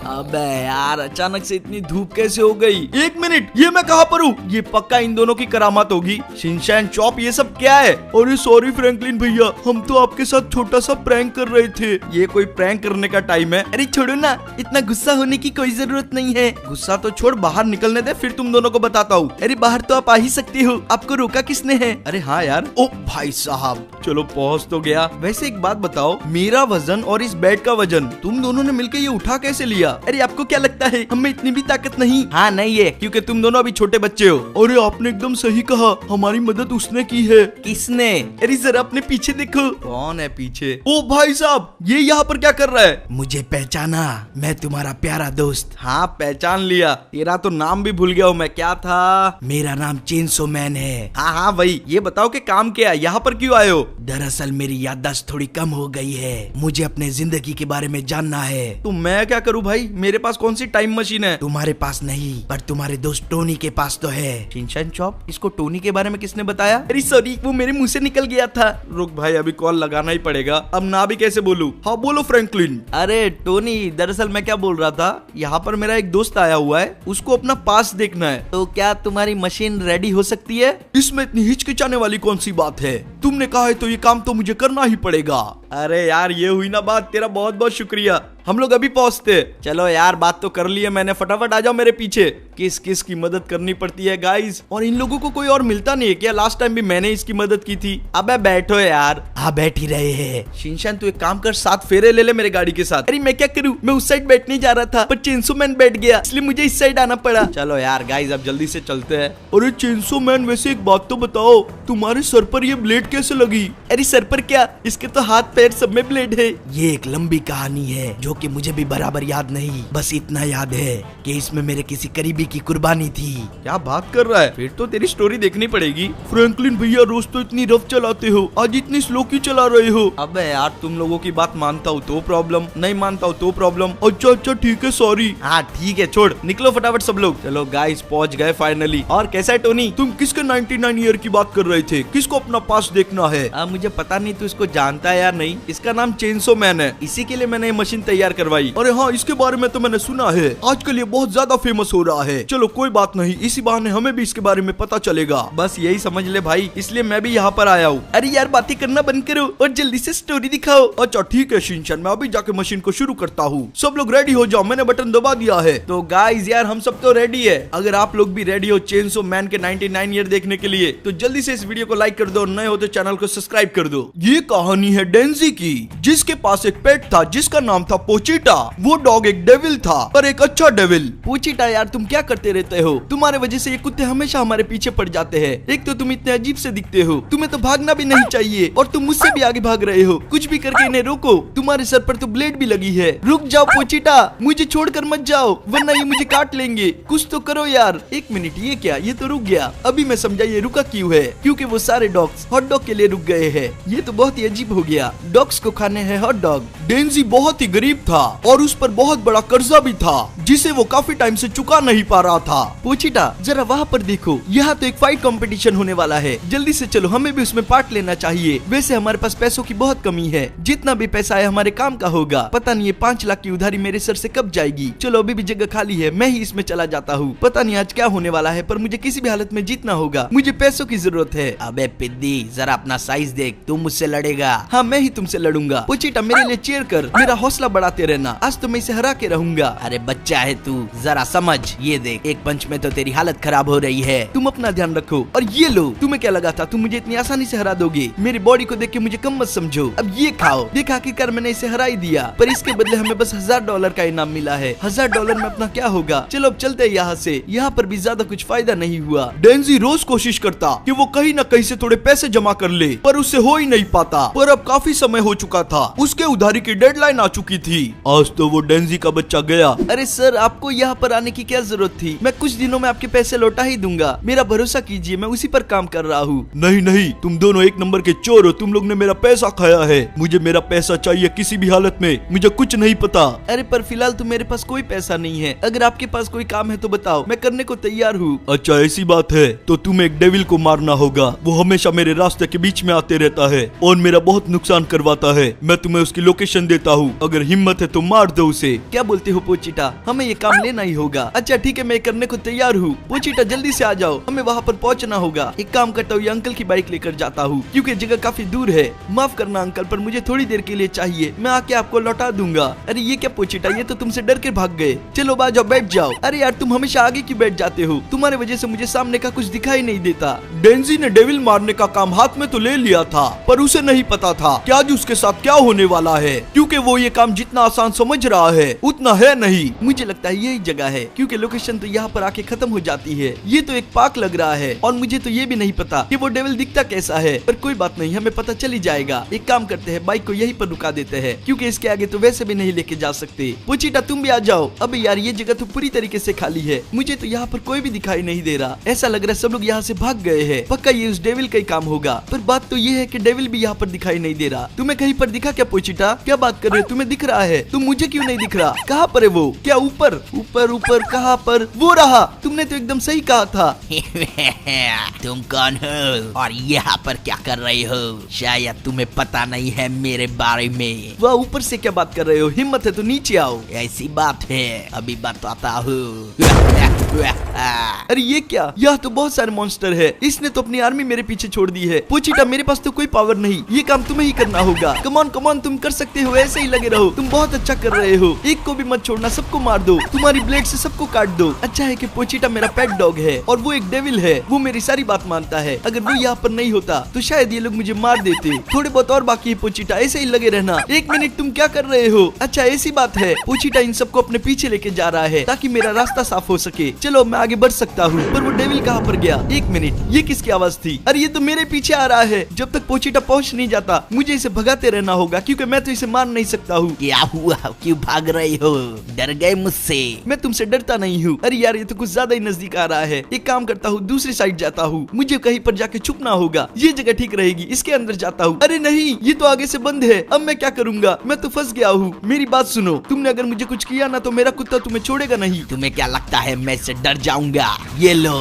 अबे यार अचानक से इतनी धूप कैसे हो गई? एक मिनट, ये मैं कहाँ पर हूँ? ये पक्का इन दोनों की करामात होगी। शिनचैन, चॉप, ये सब क्या है? अरे सॉरी फ्रैंकलिन भैया, हम तो आपके साथ छोटा सा प्रैंक कर रहे थे। ये कोई प्रैंक करने का टाइम है? अरे छोड़ो ना, इतना गुस्सा होने की कोई जरूरत नहीं है। गुस्सा तो छोड़, बाहर निकलने दे, फिर तुम दोनों को बताता हूँ। अरे बाहर तो आप आ ही सकते हो, आपको रोका किसने है? अरे हाँ यार। ओ भाई साहब, चलो पहुँच तो गया। वैसे एक बात बताओ, मेरा वजन और इस बेड का वजन तुम दोनों ने मिलकर ये उठा कैसे लिया? अरे आपको क्या लगता है हमें इतनी भी ताकत नहीं? हाँ नहीं है, क्योंकि तुम दोनों अभी छोटे बच्चे हो। अरे आपने एकदम सही कहा, हमारी मदद उसने की है। किसने? अरे जरा अपने पीछे देखो। कौन है पीछे? ओ भाई साहब, ये यहाँ पर क्या कर रहा है? मुझे पहचाना? मैं तुम्हारा प्यारा दोस्त। हाँ पहचान लिया, तेरा तो नाम भी भूल गया हूँ मैं। क्या था? मेरा नाम चेनसो मैन है। हाँ हाँ वही। ये बताओ कि काम क्या है, यहाँ पर क्यों आए हो? दरअसल मेरी याददाश्त थोड़ी कम हो गई है, मुझे अपने जिंदगी के बारे में जानना है। तो मैं क्या करूँ भाई, मेरे पास कौन सी टाइम मशीन है? तुम्हारे पास नहीं, पर तुम्हारे दोस्त टोनी के पास तो है। शिनचैन, चॉप, इसको टोनी के बारे में किसने बताया? अरे सॉरी, वो मेरे मुंह से निकल गया था। रुक भाई, अभी कॉल लगाना ही पड़ेगा। अब ना भी कैसे बोलूं? हाँ बोलो फ्रैंकलिन। अरे टोनी, दरअसल मैं क्या बोल रहा था, यहाँ पर मेरा एक दोस्त आया हुआ है, उसको अपना पास देखना है। तो क्या तुम्हारी मशीन रेडी हो सकती है? इसमें इतनी हिचकिचाने वाली कौन सी बात है? तुमने कहा है तो ये काम तो मुझे करना ही पड़ेगा। अरे यार ये हुई ना बात, तेरा बहुत बहुत शुक्रिया। हम लोग अभी पहुंचते। चलो यार, बात तो कर ली है मैंने, फटाफट आ जाओ मेरे पीछे। किस किस की मदद करनी पड़ती है गाइस, और इन लोगों को कोई और मिलता नहीं है क्या? लास्ट टाइम भी मैंने इसकी मदद की थी। अबे बैठो यार। हाँ बैठ ही रहे हैं। शिनचैन तू एक काम कर, 7 फेरे ले ले मेरे गाड़ी के साथ। अरे मैं क्या करूँ, मैं उस साइड बैठने जा रहा था, पर चेनसो मैन बैठ गया, इसलिए मुझे इस साइड आना पड़ा। चलो यार गाइस, अब जल्दी से चलते हैं। अरे चेनसो मैन, वैसे एक बात तो बताओ, तुम्हारे सर पर ये ब्लेड कैसे लगी? अरे सर पर क्या, इसके तो हाथ पैर सब में ब्लेड है। ये एक लंबी कहानी है जो कि मुझे भी बराबर याद नहीं, बस इतना याद है कि इसमें मेरे किसी करीबी की कुर्बानी थी। क्या बात कर रहा है? फिर तो तेरी स्टोरी देखनी पड़ेगी। फ्रैंकलिन भैया, रोज तो इतनी रफ चलाते हो, आज इतनी स्लो क्यों चला रहे हो? अबे यार, तुम लोगों की बात मानता हूँ तो प्रॉब्लम, नहीं मानता हूँ तो प्रॉब्लम। अच्छा अच्छा ठीक है, सॉरी। हाँ ठीक है, छोड़, निकलो फटाफट सब लोग। चलो गाइस, पहुँच गए फाइनली। और कैसा है टोनी? तुम किसके 99 ईयर की बात कर रहे थे? किसको अपना पास देखना है? मुझे पता नहीं तू इसको जानता है या नहीं। इसका नाम चेनसो मैन है, इसी के लिए मैंने ये मशीन तैयार करवाई। अरे हाँ, इसके बारे में तो मैंने सुना है, आजकल ये बहुत ज्यादा फेमस हो रहा है। चलो कोई बात नहीं, इसी बहाने हमें भी इसके बारे में पता चलेगा। बस यही समझ ले भाई, इसलिए मैं भी यहाँ पर आया हूँ। अरे यार बातें करना बंद करो और जल्दी से स्टोरी दिखाओ। अच्छा ठीक है शिनचैन, मैं अभी जाके मशीन को शुरू करता हूँ। सब लोग रेडी हो जाओ, मैंने बटन दबा दिया है। तो गाइस यार, हम सब तो रेडी है। अगर आप लोग भी रेडी हो चेनसो मैन के 99 ईयर देखने के लिए, तो जल्दी से इस वीडियो को लाइक कर दो, और नए हो तो चैनल को सब्सक्राइब कर दो। ये कहानी है डेंजी की, जिसके पास एक पेट था जिसका नाम था पोचिटा। वो डॉग एक डेविल था, पर एक अच्छा डेविल। पोचिटा यार, तुम क्या करते रहते हो? तुम्हारे वजह से ये कुत्ते हमेशा हमारे पीछे पड़ जाते हैं। एक तो तुम इतने अजीब से दिखते हो, तुम्हें तो भागना भी नहीं चाहिए, और तुम मुझसे भी आगे भाग रहे हो। कुछ भी करके इन्हें रोको, तुम्हारे सर पर तो ब्लेड भी लगी है। रुक जाओ पोचिटा, मुझे छोड़कर मत जाओ, वरना ये मुझे काट लेंगे। कुछ तो करो यार। एक मिनट, ये क्या? ये तो रुक गया। अभी मैं समझा ये रुका क्यों है, क्योंकि वो सारे डॉग्स हॉट डॉग के लिए रुक गए हैं। ये तो बहुत ही अजीब हो गया, डॉग्स को खाने हैं हॉट डॉग। डेंजी बहुत ही गरीब था, और उस पर बहुत बड़ा कर्जा भी था, जिसे वो काफी टाइम से चुका नहीं पा रहा था। पोचिटा, जरा वहाँ पर देखो, यहाँ तो एक फाइट कंपटीशन होने वाला है। जल्दी से चलो, हमें भी उसमें पार्ट लेना चाहिए। वैसे हमारे पास पैसों की बहुत कमी है, जितना भी पैसा है हमारे काम का होगा। पता नहीं ये 5 लाख की उधारी मेरे सर से कब जाएगी। चलो अभी भी जगह खाली है, मैं ही इसमें चला जाता हूँ। पता नहीं आज क्या होने वाला है, पर मुझे किसी भी हालत में जीतना होगा। मुझे पैसों की जरूरत है। अबे पिद्दी, जरा अपना साइज देख, तुम मुझसे लड़ेगा? हाँ मैं ही तुमसे लड़ूंगा। पोचिटा, मेरे लिए चीयर कर, मेरा हौसला बढ़ाते रहना। आज तो मैं इसे हरा के रहूंगा। अरे बच्चा है तू, जरा समझ। ये देख, एक पंच में तो तेरी हालत खराब हो रही है। तुम अपना ध्यान रखो। और ये लो, तुम्हें क्या लगा था तुम मुझे इतनी आसानी से हरा दोगे? मेरी बॉडी को देख के मुझे कम मत समझो। अब ये खाओ। देख आखिरकार मैंने इसे हरा ही दिया, पर इसके बदले हमें बस $1000 का इनाम मिला है। $1000 में अपना क्या होगा? चलो अब चलते हैं यहाँ से। यहाँ पर भी ज्यादा कुछ फायदा नहीं हुआ। डेंजी रोज कोशिश करता कि वो कहीं न कहीं से थोड़े पैसे जमा कर ले, पर उससे हो ही नहीं पाता। पर अब काफी समय हो चुका था, उसके उधारी की डेडलाइन आ चुकी थी। आज तो वो डेंजी का बच्चा गया। अरे सर, आपको यहाँ पर आने की क्या जरूरत थी? मैं कुछ दिनों में आपके पैसे लौटा ही दूंगा, मेरा भरोसा कीजिए, मैं उसी पर काम कर रहा हूँ। नहीं नहीं, तुम दोनों एक नंबर के चोर हो, तुम लोग ने मेरा पैसा खाया है। मुझे मेरा पैसा चाहिए किसी भी हालत में, मुझे कुछ नहीं पता। अरे पर फिलहाल तो मेरे पास कोई पैसा नहीं है, अगर आपके पास कोई काम है तो बताओ, मैं करने को तैयार हूँ। अच्छा ऐसी बात है, तो तुम्हें एक डेविल को मारना होगा। वो हमेशा मेरे रास्ते के बीच में आते रहता है और मेरा बहुत नुकसान करवाता है। मैं तुम्हें उसकी लोकेशन देता हूँ, अगर हिम्मत है तो मार दो उसे। क्या बोलते हो पोचिटा, हमें ये काम लेना ही होगा। अच्छा ठीक है, मैं करने को तैयार हूँ। पोचिटा जल्दी से आ जाओ, हमें वहाँ पर पहुँचना होगा। एक काम करता हूँ, अंकल की बाइक लेकर जाता हूँ क्योंकि जगह काफी दूर है। माफ करना अंकल, पर मुझे थोड़ी देर के लिए चाहिए, मैं आके आपको लौटा दूंगा। अरे ये क्या पोचिटा, ये तो तुमसे डर के भाग गए। चलो आ जाओ, बैठ जाओ। अरे यार तुम हमेशा आगे क्यों बैठ जाते हो, तुम्हारे वजह से मुझे सामने का कुछ दिखाई नहीं देता। डेंजी ने डेविल मारने का काम हाथ में तो ले लिया था, पर उसे नहीं पता था कि आज उसके साथ क्या होने वाला है, क्योंकि वो ये काम जितना आसान समझ रहा है उतना है नहीं। मुझे लगता है यही जगह है, क्योंकि लोकेशन तो यहाँ पर आके खत्म हो जाती है। ये तो एक पार्क लग रहा है और मुझे तो ये भी नहीं पता कि वो डेविल दिखता कैसा है, पर कोई बात नहीं, हमें पता चल ही जाएगा। एक काम करते हैं, बाइक को यहीं पर रुका देते हैं, क्योंकि इसके आगे तो वैसे भी नहीं लेके जा सकते। पोचिटा तुम भी आ जाओ। अबे यार ये जगह तो पूरी तरीके से खाली है, मुझे तो यहाँ पर कोई भी दिखाई नहीं दे रहा। ऐसा लग रहा है सब लोग यहाँ से भाग गए हैं। पक्का ये उस डेविल का ही काम होगा, पर बात तो ये है कि डेविल भी यहाँ पर दिखाई नहीं दे रहा। तुम्हें कहीं पर दिखा क्या पोचिटा? क्या बात कर रहे हो, तुम्हें दिख रहा है, तुम मुझे क्यों नहीं दिख रहा? कहाँ पर है वो? क्या ऊपर ऊपर ऊपर कहाँ पर? वो रहा, तुमने तो एकदम सही कहा था। तुम कौन हो और यहाँ पर क्या कर रहे हो? शायद तुम्हें पता नहीं है मेरे बारे में। वह ऊपर से क्या बात कर रहे हो? हिम्मत है तो नीचे आओ। ऐसी बात है, अभी बताता हूँ। अरे ये क्या, यह तो बहुत सारे मॉन्स्टर है। इसने तो अपनी आर्मी मेरे पीछे छोड़ दी है। पोचिटा मेरे पास तो कोई पावर नहीं, ये काम तुम्हें ही करना होगा। कमॉन कमॉन, तुम कर सकते हो, ऐसे ही लगे रहो, तुम बहुत अच्छा कर रहे हो। एक को भी मत छोड़ना, सबको मार दो, तुम्हारी ब्लेड से सबको काट दो। अच्छा है कि पोचिटा मेरा पेट डॉग है और वो एक डेविल है, वो मेरी सारी बात मानता है। अगर वो यहाँ पर नहीं होता तो शायद ये लोग मुझे मार देते। थोड़े बहुत और बाकी है पोचिटा, ऐसे ही लगे रहना। एक मिनट, तुम क्या कर रहे हो? अच्छा ऐसी बात है। पोचिटा इन सबको अपने पीछे लेके जा रहा है ताकि मेरा रास्ता साफ हो सके। चलो मैं आगे बढ़ सकता हूँ, पर वो डेविल कहाँ पर गया? एक मिनट, ये किसकी आवाज थी? अरे ये तो मेरे पीछे आ रहा है। जब तक पोचिटा पहुँच नहीं जाता मुझे इसे भगाते रहना होगा, क्योंकि मैं तो इसे मार नहीं सकता हूँ। क्या हुआ, क्यों भाग रहे हो? डर गए मुझसे? मैं तुमसे डरता नहीं हूँ। अरे यार ये तो कुछ ज्यादा ही नजदीक आ रहा है। एक काम करता हूँ, दूसरी साइड जाता हूँ, मुझे कहीं पर जाके छुपना होगा। ये जगह ठीक रहेगी, इसके अंदर जाता हूँ। अरे नहीं, ये तो आगे से बंद है, अब मैं क्या करूँगा? मैं तो फंस गया हूँ। मेरी बात सुनो, तुमने अगर मुझे कुछ किया ना तो मेरा कुत्ता तुम्हें छोड़ेगा नहीं। तुम्हें क्या लगता है मैं इससे डर जाऊंगा? ये लो।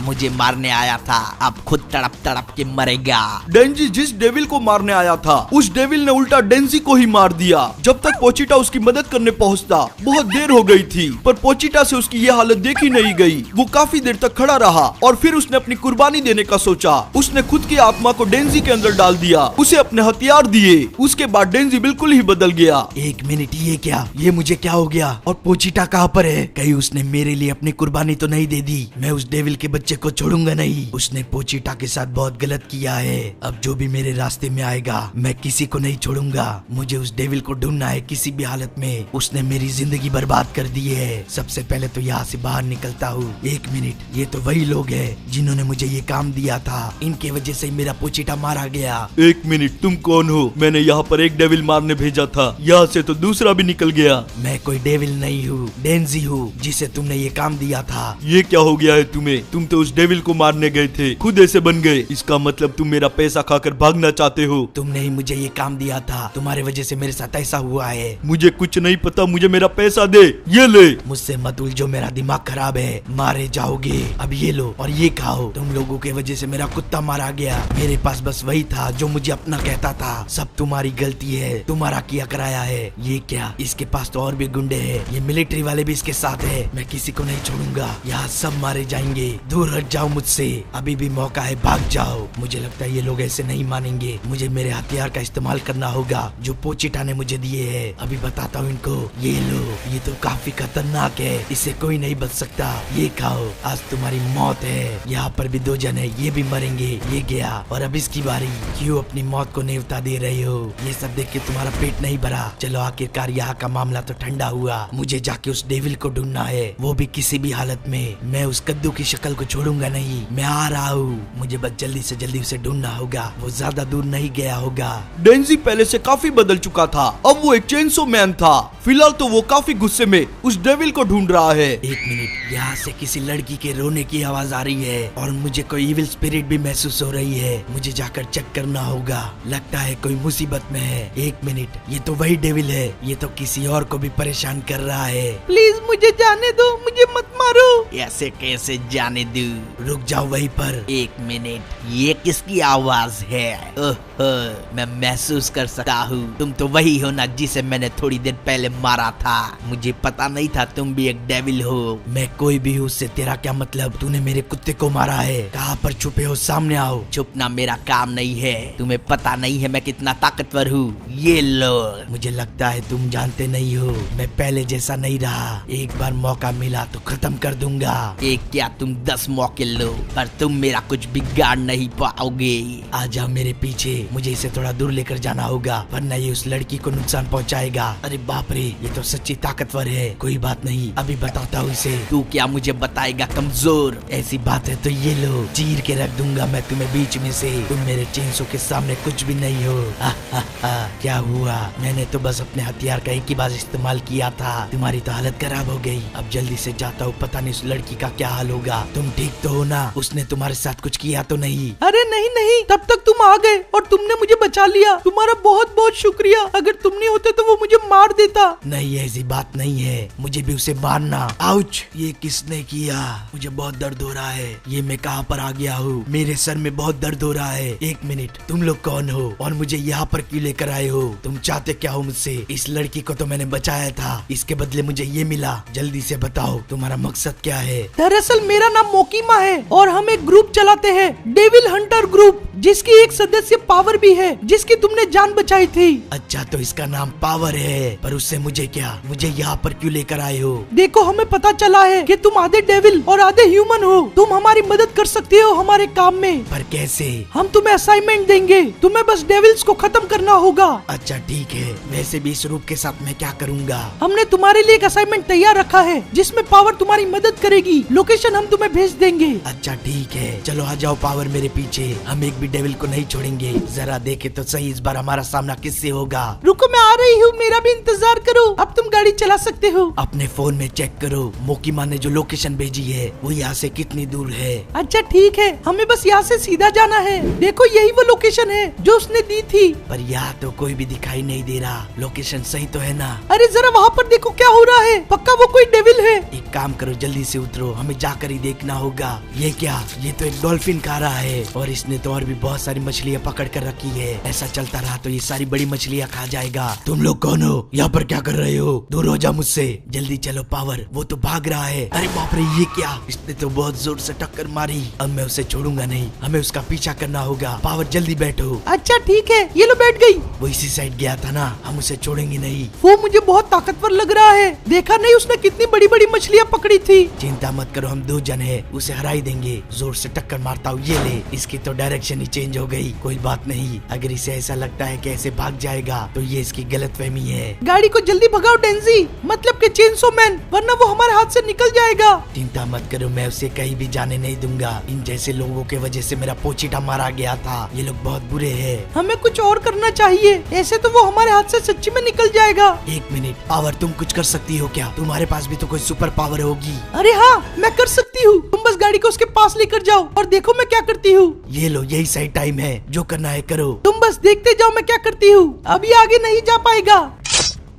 मुझे मारने आया था, अब खुद तड़प तड़प के मरेगा। डेंजी जिस डेविल को मारने आया था उस डेविल ने उल्टा डेंजी को ही मार दिया। जब तक पोचिटा उसकी मदद करने पहुंचता बहुत देर हो गई थी, पर पोचिटा से उसकी ये हालत देखी नहीं गई। वो काफी देर तक खड़ा रहा और फिर उसने अपनी कुर्बानी देने का सोचा। उसने खुद की आत्मा को डेंजी के अंदर डाल दिया, उसे अपने हथियार दिए। उसके बाद डेंजी बिल्कुल ही बदल गया। एक मिनट, ये क्या, ये मुझे क्या हो गया? और पोचिटा कहाँ पर है? कहीं उसने मेरे लिए अपनी कुर्बानी तो नहीं दे दी? मैं उस डेविल के बच्चे को छोड़ूंगा नहीं। उसने पोचिटा के साथ बहुत गलत किया है। अब जो भी मेरे रास्ते में आएगा मैं किसी को नहीं छोड़ूंगा। मुझे उस डेविल को ढूंढना है किसी भी हालत में। उसने मेरी जिंदगी बर्बाद कर दी है। सबसे पहले तो यहाँ से बाहर निकलता हूँ। एक मिनट, ये तो वही लोग हैं जिन्होंने मुझे ये काम दिया था। इनके वजह से मेरा पोचिटा मारा गया। एक मिनट, तुम कौन हो? मैंने यहाँ पर एक डेविल मारने भेजा था, यहाँ से तो दूसरा भी निकल गया। मैं कोई डेविल नहीं हूँ, डेंजी हूँ, जिसे तुमने ये काम दिया था। ये क्या हो गया है तुम्हें? तुम तो उस डेविल को मारने गए थे, खुद ऐसे बन गए। इसका मतलब तुम मेरा पैसा खाकर भागना चाहते हो। तुमने ही मुझे ये काम दिया था, तुम्हारे वजह से मेरे साथ ऐसा हुआ है। मुझे कुछ नहीं पता, मुझे मेरा पैसा दे। ये ले। मुझसे मत उलझो, मेरा दिमाग खराब है, मारे जाओगे। अब ये लो और ये खाओ। तुम लोगों के वजह से मेरा कुत्ता मारा गया। मेरे पास बस वही था जो मुझे अपना कहता था। सब तुम्हारी गलती है, तुम्हारा किया कराया है। ये क्या, इसके पास तो और भी गुंडे हैं, ये मिलिट्री वाले भी इसके साथ है। मैं किसी को नहीं छोड़ूंगा, यहाँ सब मारे जाएंगे। दूर हट जाओ मुझसे, अभी भी मौका है, भाग जाओ। मुझे लगता है ये लोग ऐसे नहीं मानेंगे। मुझे मेरे हथियार का इस्तेमाल करना होगा जो पोचिटा ने मुझे दिए है। अभी बताता हूँ इनको। ये लो, ये तो काफी खतरनाक है, इससे कोई नहीं बच सकता। ये खाओ, आज तुम्हारी मौत है। यहाँ पर भी 2 जन है, ये भी मरेंगे। ये गया और अब इसकी बारी। क्यों अपनी मौत को नेवता दे रहे हो? ये सब देख के तुम्हारा पेट नहीं भरा? चलो आखिरकार यहाँ का मामला तो ठंडा हुआ। मुझे जाके उस डेविल को ढूंढना है, वो भी किसी भी हालत में। मैं उस कद्दू की शक्ल को छोड़ूंगा नहीं। मैं आ रहा हूँ, मुझे बस जल्दी से जल्दी उसे ढूंढना होगा। वो ज्यादा दूर नहीं गया होगा। डेंजी पहले से काफी बदल चुका था, अब वो एक चेनसो मैन था। फिलहाल तो वो काफी गुस्से में उस डेविल को ढूंढ रहा है। एक मिनट, यहाँ से किसी लड़की के रोने की आवाज आ रही है और मुझे कोई इविल स्पिरिट भी महसूस हो रही है। मुझे जाकर चेक करना होगा, लगता है कोई मुसीबत में है। एक मिनट, ये तो वही डेविल है, ये तो किसी और को भी परेशान कर रहा है। प्लीज मुझे जाने दो, मुझे मत मारो। ऐसे कैसे जाने दूं? रुक जाओ वहीं पर। एक मिनट, ये किसकी आवाज है? ओह, मैं महसूस कर सकता हूँ। तुम तो वही हो ना जिसे मैंने थोड़ी देर पहले मारा था। मुझे पता नहीं था तुम भी एक डेविल हो। मैं कोई भी हूँ, उससे तेरा क्या मतलब? तूने मेरे कुत्ते को मारा है। कहाँ पर छुपे हो? सामने आओ। छुपना मेरा काम नहीं है। तुम्हें पता नहीं है मैं कितना ताकतवर हूँ। ये लो। मुझे लगता है तुम जानते नहीं हो, मैं पहले जैसा नहीं रहा। एक बार मौका मिला तो खत्म कर दूंगा। एक क्या तुम 10 मौके लो, पर तुम मेरा कुछ बिगाड़ नहीं पाओगे। आ जाओ मेरे पीछे। मुझे इसे थोड़ा दूर लेकर जाना होगा, वरना ये उस लड़की को नुकसान पहुंचाएगा। अरे बाप रे, ये तो सच्ची ताकतवर है। कोई बात नहीं, अभी बताता हूँ इसे। तू क्या मुझे बताएगा कमजोर? ऐसी बात है तो ये लो, चीर के रख दूंगा मैं तुम्हें बीच में से। तुम मेरे चेंसो के सामने कुछ भी नहीं हो। क्या हुआ? मैंने तो बस अपने हथियार का एक ही बार इस्तेमाल किया था। तुम्हारी तो हालत खराब हो गई। अब जल्दी से जाता हूँ, पता नहीं उस लड़की का क्या हाल होगा। तुम ठीक तो हो ना? उसने तुम्हारे साथ कुछ किया तो नहीं? अरे नहीं नहीं, तब तक तुम आ गए और तुमने मुझे बचा लिया। तुम्हारा बहुत बहुत शुक्रिया। अगर तुम नहीं होते तो वो मुझे मार देता। नहीं, ऐसी बात नहीं है। मुझे भी उसे मारना। आउच! ये किसने किया? मुझे बहुत दर्द हो रहा है। ये मैं कहाँ पर आ गया हूँ? मेरे सर में बहुत दर्द हो रहा है। एक मिनट, तुम लोग कौन हो और मुझे यहाँ पर क्यों लेकर आए हो? तुम चाहते क्या हो मुझसे? इस लड़की को तो मैंने बचाया था, इसके बदले मुझे ये मिला। जल्दी से बताओ तुम्हारा मकसद क्या है? दरअसल मेरा नाम मोकीमा है और हम एक ग्रुप चलाते हैं, डेविल हंटर ग्रुप, जिसकी एक सदस्य पावर भी है, जिसकी तुमने जान बचाई थी। अच्छा, तो इसका नाम पावर है, पर उससे मुझे क्या? मुझे यहाँ पर क्यों लेकर आए हो? देखो, हमें पता चला है कि तुम आधे डेविल और आधे ह्यूमन हो। तुम हमारी मदद कर सकते हो हमारे काम में। पर कैसे? हम तुम्हें असाइनमेंट देंगे, तुम्हें बस डेविल्स को खत्म करना होगा। अच्छा ठीक है, वैसे भी इस रूप के साथ मैं क्या करूँगा? हमने तुम्हारे लिए एक असाइनमेंट तैयार रखा है, जिसमें पावर तुम्हारी मदद करेगी। लोकेशन हम तुम्हें भेज देंगे। अच्छा ठीक है, चलो आ जाओ पावर मेरे पीछे। हम एक भी डेविल को नहीं छोड़ेंगे। जरा देखे तो सही, इस बार हमारा सामना किससे होगा? रुको, मैं आ रही हूँ, मेरा भी इंतजार करो। अब तुम गाड़ी चला सकते हो। अपने फोन में चेक करो, मोकीमा ने जो लोकेशन भेजी है वो यहाँ से कितनी दूर है। अच्छा ठीक है, हमें बस यहाँ से सीधा जाना है। देखो, यही वो लोकेशन है जो उसने दी थी। पर यहाँ तो कोई भी दिखाई नहीं दे रहा। लोकेशन सही तो है ना? अरे जरा वहाँ पर देखो क्या हो रहा है। पक्का वो कोई डेविल है। एक काम करो, जल्दी से उतरो, हमें जाकर ही देखना होगा। ये क्या? ये तो एक डॉल्फिन खा रहा है और इसने तो और भी बहुत सारी मछलियाँ पकड़ कर रखी है। ऐसा चलता रहा तो ये सारी बड़ी मछलियाँ खा जाएगा। तुम लोग कौन हो? यहाँ पर क्या कर रहे हो? दूर हो जा मुझसे। जल्दी चलो पावर, वो तो भाग रहा है। अरे बाप रे, ये क्या? इसने तो बहुत जोर से टक्कर मारी। अब मैं उसे छोड़ूंगा नहीं, हमें उसका पीछा करना होगा। पावर जल्दी बैठो। अच्छा ठीक है, ये लो बैठ गई। वो इसी साइड गया था ना, हम उसे छोड़ेंगे नहीं। वो मुझे बहुत ताकतवर लग रहा है। देखा नहीं उसने कितनी बड़ी बड़ी मछलियाँ पकड़ी थी। चिंता मत करो, हम 2 जन है, उसे हरा ही देंगे। जोर से टक्कर मारता हूँ। ये ले, इसकी तो डायरेक्शन ही चेंज हो गई। कोई बात नहीं, अगर इसे ऐसा लगता है कि ऐसे भाग जाएगा तो ये इसकी गलतफहमी है। गाड़ी को जल्दी भगाओ डेंजी, मतलब कि चेनसो मैन, वरना वो हमारे हाथ से निकल जाएगा। चिंता मत करो, मैं उसे कहीं भी जाने नहीं दूंगा। इन जैसे लोगों के वजह से मेरा पोचीटा मारा गया था। ये लोग बहुत बुरे हैं। हमें कुछ और करना चाहिए, ऐसे तो वो हमारे हाथ से सच्ची में निकल जाएगा। एक मिनट, पावर तुम कुछ कर सकती हो क्या? तुम्हारे पास भी तो कोई सुपर पावर होगी। अरे हाँ, मैं कर सकती हूँ। तुम बस गाड़ी को उसके पास लेकर जाओ और देखो मैं क्या करती हूँ। ये लो, यही सही टाइम है, जो करना है करो। तुम बस देखते जाओ मैं क्या करती हूँ। अभी आगे नहीं जा पाएगा।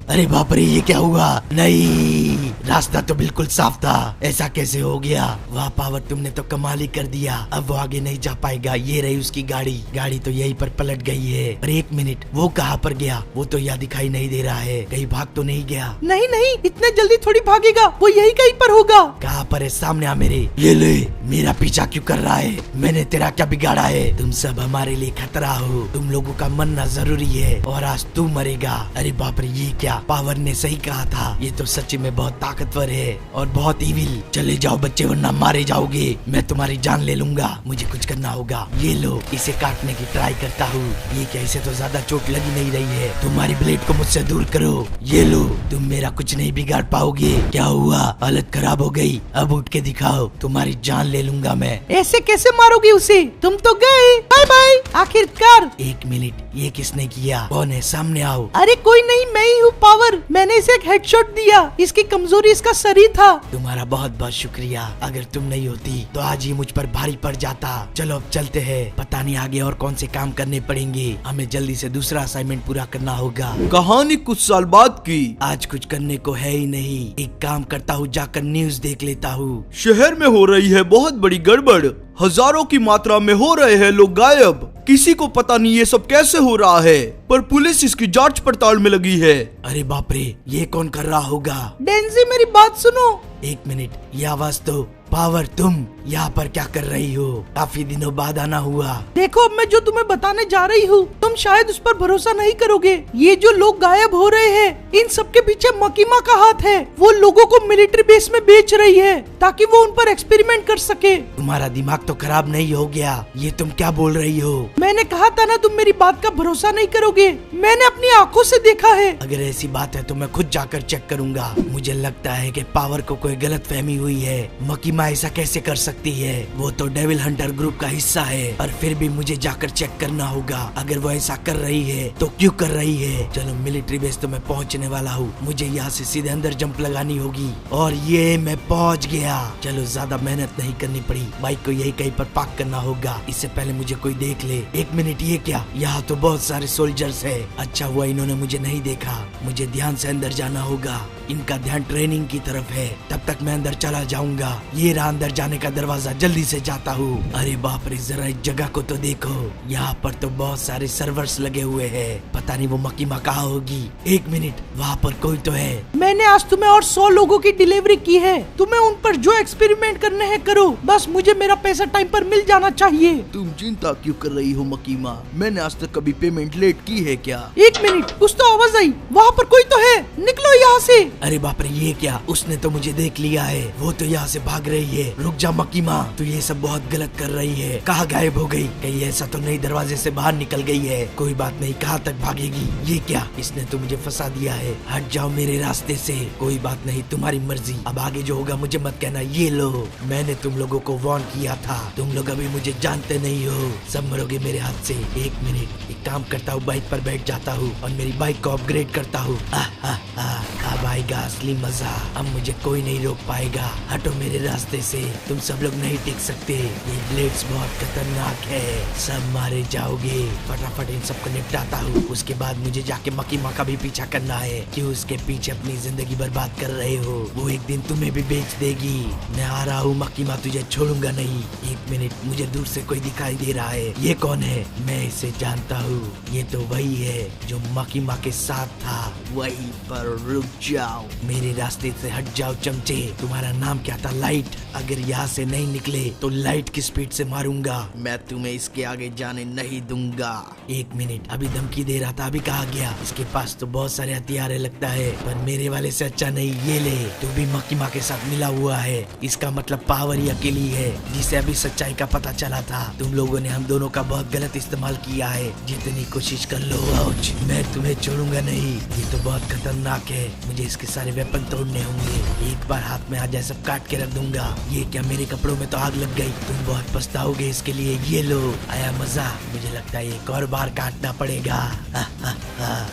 अरे बाप रे, ये क्या हुआ? नहीं, रास्ता तो बिल्कुल साफ था, ऐसा कैसे हो गया? वाह पावर, तुमने तो कमाल ही कर दिया। अब वो आगे नहीं जा पाएगा। ये रही उसकी गाड़ी। गाड़ी तो यहीं पर पलट गई है। पर एक मिनट, वो कहाँ पर गया? वो तो यहाँ दिखाई नहीं दे रहा है। कहीं भाग तो नहीं गया? नहीं नहीं, इतने जल्दी थोड़ी भागेगा। वो यही कहीं पर होगा। कहाँ पर है? सामने आ मेरे। ये ले, मेरा पीछा क्यों कर रहा है? मैंने तेरा क्या बिगाड़ा है? तुम सब हमारे लिए खतरा हो। तुम लोगों का मरना जरूरी है और आज तू मरेगा। अरे बाप रे, ये क्या? पावर ने सही कहा था, ये तो सच में बहुत ताकतवर है और बहुत इविल। चले जाओ बच्चे, वरना मारे जाओगे। मैं तुम्हारी जान ले लूंगा। मुझे कुछ करना होगा। ये लो, इसे काटने की ट्राई करता हूँ। ये क्या? इसे तो ज्यादा चोट लगी नहीं रही है। तुम्हारी ब्लेड को मुझसे दूर करो। ये लो, तुम मेरा कुछ नहीं बिगाड़ पाओगे। क्या हुआ? हालत खराब हो गई। अब उठ के दिखाओ, तुम्हारी जान ले लूंगा मैं। ऐसे कैसे मारोगे उसे? तुम तो गए। Bye bye. आखिरकार। एक मिनट, ये किसने किया? कौन है? सामने आओ। अरे कोई नहीं, मैं ही हूँ पावर, मैंने इसे एक हेडशॉट दिया। इसकी कमजोरी इसका सर ही था। तुम्हारा बहुत बहुत शुक्रिया। अगर तुम नहीं होती तो आज ये मुझ पर भारी पड़ जाता। चलो अब चलते हैं, पता नहीं आगे और कौन से काम करने पड़ेंगे। हमें जल्दी से दूसरा असाइनमेंट पूरा करना होगा। कहानी कुछ साल बाद की। आज कुछ करने को है ही नहीं। एक काम करता हूँ, जाकर न्यूज देख लेता हूँ। शहर में हो रही है बहुत बड़ी गड़बड़। हजारों की मात्रा में हो रहे हैं लोग गायब। किसी को पता नहीं ये सब कैसे हो रहा है, पर पुलिस इसकी जांच पड़ताल में लगी है। अरे बाप रे, ये कौन कर रहा होगा? डेंजी मेरी बात सुनो। एक मिनट, ये आवाज तो पावर, तुम यहाँ पर क्या कर रही हो? काफी दिनों बाद आना हुआ। देखो, अब मैं जो तुम्हें बताने जा रही हूँ, तुम शायद उस पर भरोसा नहीं करोगे। ये जो लोग गायब हो रहे हैं, इन सब के पीछे मकीमा का हाथ है। वो लोगों को मिलिट्री बेस में बेच रही है ताकि वो उन पर एक्सपेरिमेंट कर सके। तुम्हारा दिमाग तो खराब नहीं हो गया? ये तुम क्या बोल रही हो? मैंने कहा था ना, तुम मेरी बात का भरोसा नहीं करोगे। मैंने अपनी आंखों से देखा है। अगर ऐसी बात है तो मैं खुद जाकर चेक करूंगा। मुझे लगता है कि पावर को कोई गलत फहमी हुई है। मकीमा ऐसा कैसे कर सकती है? वो तो डेविल हंटर ग्रुप का हिस्सा है, पर फिर भी मुझे जाकर चेक करना होगा। अगर वो ऐसा कर रही है तो क्यों कर रही है? चलो, मिलिट्री बेस तो मैं पहुंचने वाला हूँ। मुझे यहाँ से सीधे अंदर जंप लगानी होगी, और ये मैं पहुंच गया। चलो, ज्यादा मेहनत नहीं करनी पड़ी। बाइक को यही कहीं पर पार्क करना होगा, इससे पहले मुझे कोई देख ले। एक मिनट, ये क्या? यहाँ तो बहुत सारे सोल्जर्स है। अच्छा हुआ इन्होंने मुझे नहीं देखा। मुझे ध्यान से अंदर जाना होगा। इनका ध्यान ट्रेनिंग की तरफ है। तब तक मैं अंदर चला जाऊंगा। ये रहा अंदर जाने का दरवाजा, जल्दी से जाता हूँ। अरे बाप रे, जरा इस जगह को तो देखो। यहाँ पर तो बहुत सारे सर्वर्स लगे हुए हैं। पता नहीं वो मकीमा कहाँ होगी। एक मिनट, वहाँ पर कोई तो है। मैंने आज तुम्हें और 100 लोगों की डिलीवरी की है। तुम्हें उन पर जो एक्सपेरिमेंट करने हैं करो, बस मुझे मेरा पैसा टाइम पर मिल जाना चाहिए। तुम चिंता क्यों कर रही हो मकीमा? मैंने आज तक कभी पेमेंट लेट की है क्या? एक मिनट, कुछ तो आवाज आई। वहाँ पर कोई तो है, निकलो यहाँ से। अरे बाप रे, ये क्या? उसने तो मुझे देख लिया है। वो तो यहाँ से भाग रही है। रुक जा मकीमा, तू ये सब बहुत गलत कर रही है। कहाँ गायब हो गई? कहीं ऐसा तो नहीं दरवाजे से बाहर निकल गई है? कोई बात नहीं, कहाँ तक भागेगी? ये क्या? इसने तो मुझे फंसा दिया है। हट जाओ मेरे रास्ते से। कोई बात नहीं, तुम्हारी मर्जी। अब आगे जो होगा मुझे मत कहना। ये लो, मैंने तुम लोगों को वार्न किया था। तुम लोग अभी मुझे जानते नहीं हो। सब मरोगे मेरे हाथ से। एक मिनट, एक काम करता हूँ, बाइक पर बैठ जाता हूँ और मेरी बाइक को अपग्रेड करता हूँ। अब आएगा असली मजा। अब मुझे कोई नहीं रोक पाएगा। हटो मेरे रास्ते से, तुम सब लोग नहीं टिक सकते। ये ब्लेड्स बहुत खतरनाक है, सब मारे जाओगे। फटाफट इन सबको निपटाता हूँ। उसके बाद मुझे जाके मकीमा का भी पीछा करना है। क्यों उसके पीछे अपनी जिंदगी बर्बाद कर रहे हो? वो एक दिन तुम्हें भी बेच देगी। मैं आ रहा हूँ मकीमा, तुझे छोड़ूंगा नहीं। एक मिनट, मुझे दूर से कोई दिखाई दे रहा है। ये कौन है? मैं इसे जानता हूँ। ये तो वही है जो मकीमा के साथ था। वहीं पर रुक जाओ। मेरे रास्ते से हट जाओ चमचे। तुम्हारा नाम क्या था? लाइट। अगर यहाँ से नहीं निकले तो लाइट की स्पीड से मारूंगा। मैं तुम्हें इसके आगे जाने नहीं दूंगा। एक मिनट, अभी धमकी दे रहा था, अभी कहाँ गया? इसके पास तो बहुत सारे हथियार है लगता है, पर मेरे वाले से अच्छा नहीं। ये ले, तू भी मकीमा के साथ मिला हुआ है। इसका मतलब पावर ही अकेली है जिसे अभी सच्चाई का पता चला था। तुम लोगों ने हम दोनों का बहुत गलत इस्तेमाल किया है। जितनी कोशिश कर लो, आउच, मैं तुम्हें छोड़ूंगा नहीं। ये तो बहुत खतरनाक है। मुझे इसके सारे वेपन तोड़ने होंगे। एक बार हाथ में आ जाए सब काट के रख दूंगा। ये क्या, मेरे कपड़ों में तो आग लग गई। तुम बहुत पछताओगे इसके लिए। ये लो, आया मजा। मुझे लगता है एक और बार काटना पड़ेगा।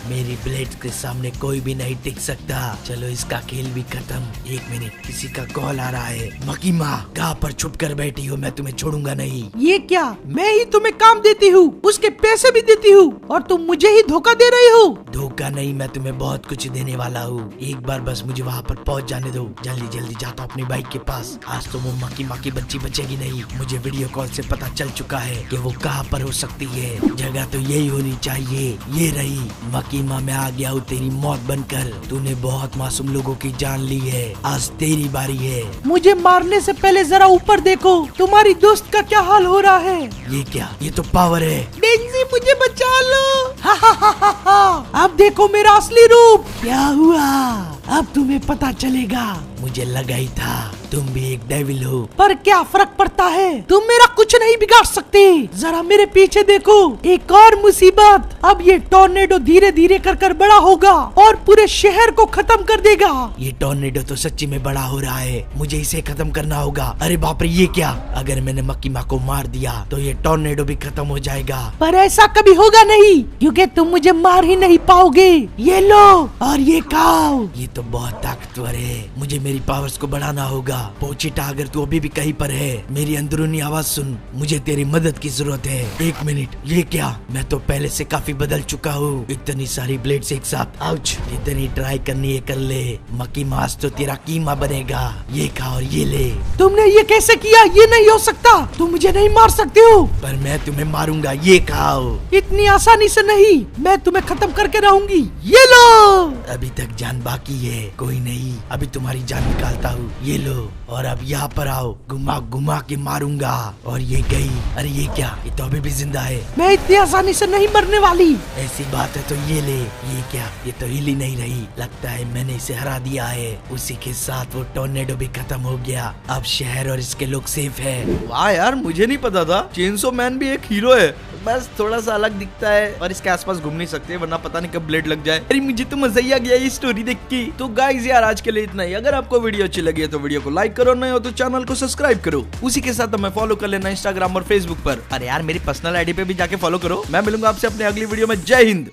मेरी ब्लेड के सामने कोई भी नहीं टिक सकता। चलो, इसका खेल भी खत्म। एक मिनट, किसी का कॉल आ रहा है। मकीमा, कहाँ पर छुप कर बैठी हो? मैं तुम्हें छोड़ूंगा नहीं। ये क्या? मैं ही तुम्हें काम देती हूँ, उसके पैसे भी देती हूँ, और तुम मुझे ही धोखा दे रही हो। धोखा नहीं, मैं तुम्हें बहुत कुछ देने वाला हूँ। एक बार बस मुझे वहाँ पर पहुँच जाने दो। जल्दी जल्दी जाता हूँ अपनी बाइक के पास। आज तो वो मकीमा की बच्ची बचेगी नहीं। मुझे वीडियो कॉल से पता चल चुका है कि वो कहाँ पर हो सकती है। जगह तो यही होनी चाहिए। ये रही मकीमा, मैं आ गया हूँ तेरी मौत बनकर। तूने बहुत मासूम लोगों की जान ली है, आज तेरी बारी है। मुझे मारने से पहले जरा ऊपर देखो, तुम्हारी दोस्त का क्या हाल हो रहा है। ये क्या? ये तो पावर है। डेंजी, मुझे बचा लो। अब देखो मेरा असली रूप। क्या हुआ? अब तुम्हें पता चलेगा। मुझे लगा ही था। तुम भी एक डेविल हो। पर क्या फर्क पड़ता है, तुम मेरा कुछ नहीं बिगाड़ सकते। जरा मेरे पीछे देखो, एक और मुसीबत। अब ये टॉर्नेडो धीरे धीरे कर बड़ा होगा और पूरे शहर को खत्म कर देगा। ये टॉर्नेडो तो सच्ची में बड़ा हो रहा है, मुझे इसे खत्म करना होगा। अरे बाप रे, ये क्या? अगर मैंने मक्की माँ को मार दिया तो ये टॉर्नेडो भी खत्म हो जाएगा। पर ऐसा कभी होगा नहीं, क्योंकि तुम मुझे मार ही नहीं पाओगे। ये लो और ये खाओ। ये तो बहुत ताकतवर है, मुझे मेरी पावर्स को बढ़ाना होगा। पोचिटा, अगर तू अभी भी कहीं पर है, मेरी अंदरूनी आवाज सुन, मुझे तेरी मदद की जरूरत है। एक मिनट, ये क्या? मैं तो पहले से काफी बदल चुका हूँ। इतनी सारी ब्लेड्स एक साथ, आउच। इतनी ट्राई करनी है कर ले, मक्की मांस तो तेरा कीमा बनेगा। ये खा और ये ले। तुमने ये कैसे किया? ये नहीं हो सकता, तुम मुझे नहीं मार सकते हो। पर मैं तुम्हें मारूंगा, ये खाओ। इतनी आसानी से नहीं, मैं तुम्हें खत्म करके रहूंगी। ये लो। अभी तक जान बाकी है, कोई नहीं, अभी तुम्हारी जान निकालता हूँ। ये लो, और अब यहाँ पर आओ, घुमा घुमा के मारूंगा। और ये गई। अरे ये क्या? ये तो अभी भी जिंदा है। मैं इतनी आसानी से नहीं मरने वाली। ऐसी बात है तो ये ले। ये क्या? ये तो हिल ही नहीं रही। लगता है मैंने इसे हरा दिया है। उसी के साथ वो टॉर्नेडो भी खत्म हो गया। अब शहर और इसके लोग सेफ है। वाह यार, मुझे नहीं पता था चेनसो मैन भी एक हीरो है। बस थोड़ा सा अलग दिखता है और इसके आसपास घूम नहीं सकते, वरना पता नहीं कब ब्लेड लग जाए। अरे मुझे तो मजा ही आ गया ये स्टोरी देख के। तो गाइस यार, आज के लिए इतना ही। अगर आपको वीडियो अच्छी लगी है तो वीडियो को लाइक करो, नहीं हो तो चैनल को सब्सक्राइब करो। उसी के साथ हमें फॉलो कर लेना इंस्टाग्राम और फेसबुक पर। अरे यार, मेरी पर्सनल आईडी पे भी जाके फॉलो करो। मैं मिलूंगा आपसे अपने अगली वीडियो में। जय हिंद।